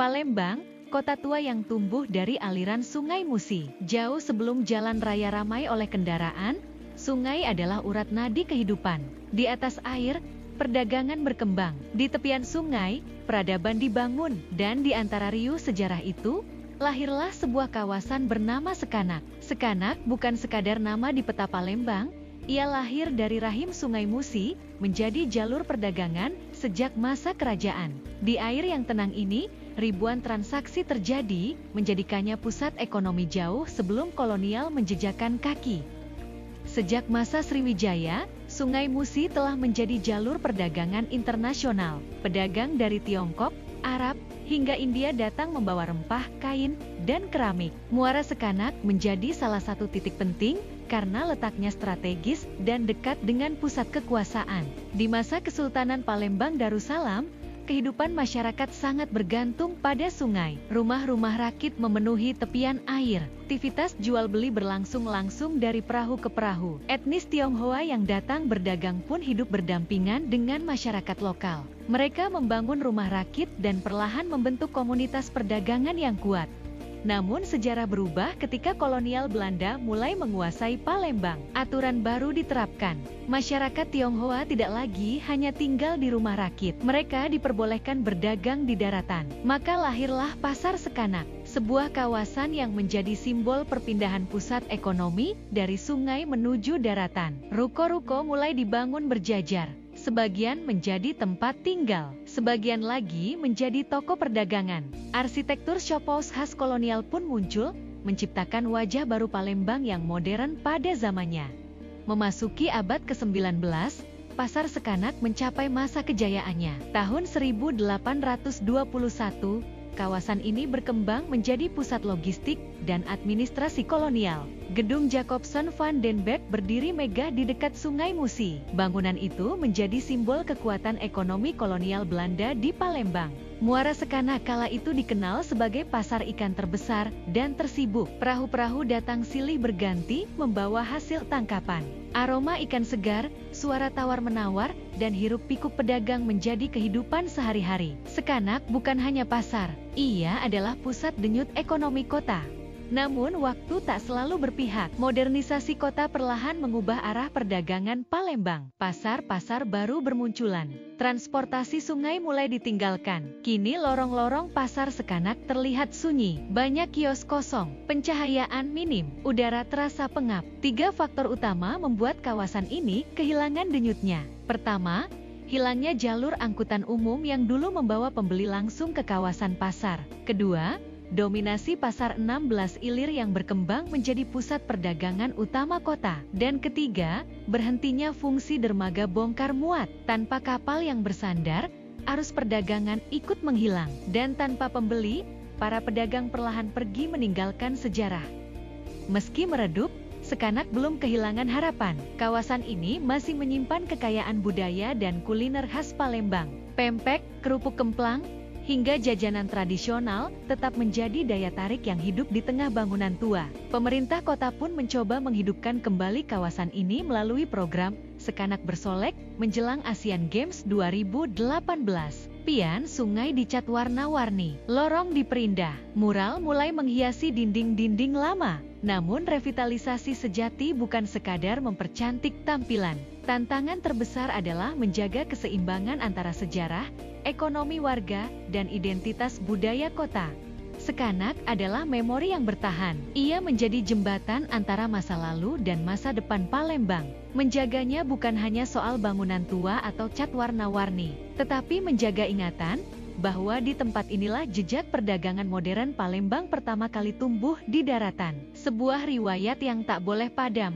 Palembang, kota tua yang tumbuh dari aliran Sungai Musi. Jauh sebelum jalan raya ramai oleh kendaraan, sungai adalah urat nadi kehidupan. Di atas air, perdagangan berkembang. Di tepian sungai, peradaban dibangun. Dan di antara riuh sejarah itu, lahirlah sebuah kawasan bernama Sekanak. Sekanak bukan sekadar nama di peta Palembang, ia lahir dari rahim Sungai Musi, menjadi jalur perdagangan sejak masa kerajaan. Di air yang tenang ini, ribuan transaksi terjadi, menjadikannya pusat ekonomi jauh sebelum kolonial menjejakkan kaki. Sejak masa Sriwijaya, Sungai Musi telah menjadi jalur perdagangan internasional. Pedagang dari Tiongkok, Arab, hingga India datang membawa rempah, kain, dan keramik. Muara Sekanak menjadi salah satu titik penting karena letaknya strategis dan dekat dengan pusat kekuasaan. Di masa Kesultanan Palembang Darussalam, kehidupan masyarakat sangat bergantung pada sungai. Rumah-rumah rakit memenuhi tepian air. Aktivitas jual beli berlangsung langsung dari perahu ke perahu. Etnis Tionghoa yang datang berdagang pun hidup berdampingan dengan masyarakat lokal. Mereka membangun rumah rakit dan perlahan membentuk komunitas perdagangan yang kuat. Namun sejarah berubah ketika kolonial Belanda mulai menguasai Palembang. Aturan baru diterapkan. Masyarakat Tionghoa tidak lagi hanya tinggal di rumah rakit. Mereka diperbolehkan berdagang di daratan. Maka lahirlah Pasar Sekanak, sebuah kawasan yang menjadi simbol perpindahan pusat ekonomi dari sungai menuju daratan. Ruko-ruko mulai dibangun berjajar. Sebagian menjadi tempat tinggal, sebagian lagi menjadi toko perdagangan. Arsitektur shophouse khas kolonial pun muncul, menciptakan wajah baru Palembang yang modern pada zamannya. Memasuki abad ke-19, Pasar Sekanak mencapai masa kejayaannya. Tahun 1821, kawasan ini berkembang menjadi pusat logistik dan administrasi kolonial. Gedung Jacobson van den Berg berdiri megah di dekat Sungai Musi. Bangunan itu menjadi simbol kekuatan ekonomi kolonial Belanda di Palembang. Muara Sekanak kala itu dikenal sebagai pasar ikan terbesar dan tersibuk. Perahu-perahu datang silih berganti membawa hasil tangkapan. Aroma ikan segar, suara tawar-menawar, dan hiruk-pikuk pedagang menjadi kehidupan sehari-hari. Sekanak bukan hanya pasar, ia adalah pusat denyut ekonomi kota. Namun waktu tak selalu berpihak. Modernisasi kota perlahan mengubah arah perdagangan Palembang. Pasar-pasar baru bermunculan. Transportasi sungai mulai ditinggalkan. Kini lorong-lorong Pasar Sekanak terlihat sunyi. Banyak kios kosong, pencahayaan minim, udara terasa pengap. 3 faktor utama membuat kawasan ini kehilangan denyutnya. Pertama, hilangnya jalur angkutan umum yang dulu membawa pembeli langsung ke kawasan pasar. Kedua, dominasi pasar 16 ilir yang berkembang menjadi pusat perdagangan utama kota. Dan ketiga, berhentinya fungsi dermaga bongkar muat. Tanpa kapal yang bersandar, arus perdagangan ikut menghilang. Dan tanpa pembeli, para pedagang perlahan pergi meninggalkan sejarah. Meski meredup, Sekanak belum kehilangan harapan. Kawasan ini masih menyimpan kekayaan budaya dan kuliner khas Palembang. Pempek, kerupuk kemplang, hingga jajanan tradisional tetap menjadi daya tarik yang hidup di tengah bangunan tua. Pemerintah kota pun mencoba menghidupkan kembali kawasan ini melalui program Sekanak Bersolek menjelang Asian Games 2018. Pian sungai dicat warna-warni, lorong diperindah, mural mulai menghiasi dinding-dinding lama. Namun revitalisasi sejati bukan sekadar mempercantik tampilan. Tantangan terbesar adalah menjaga keseimbangan antara sejarah, ekonomi warga, dan identitas budaya kota. Sekanak adalah memori yang bertahan. Ia menjadi jembatan antara masa lalu dan masa depan Palembang. Menjaganya bukan hanya soal bangunan tua atau cat warna-warni, tetapi menjaga ingatan bahwa di tempat inilah jejak perdagangan modern Palembang pertama kali tumbuh di daratan. Sebuah riwayat yang tak boleh padam.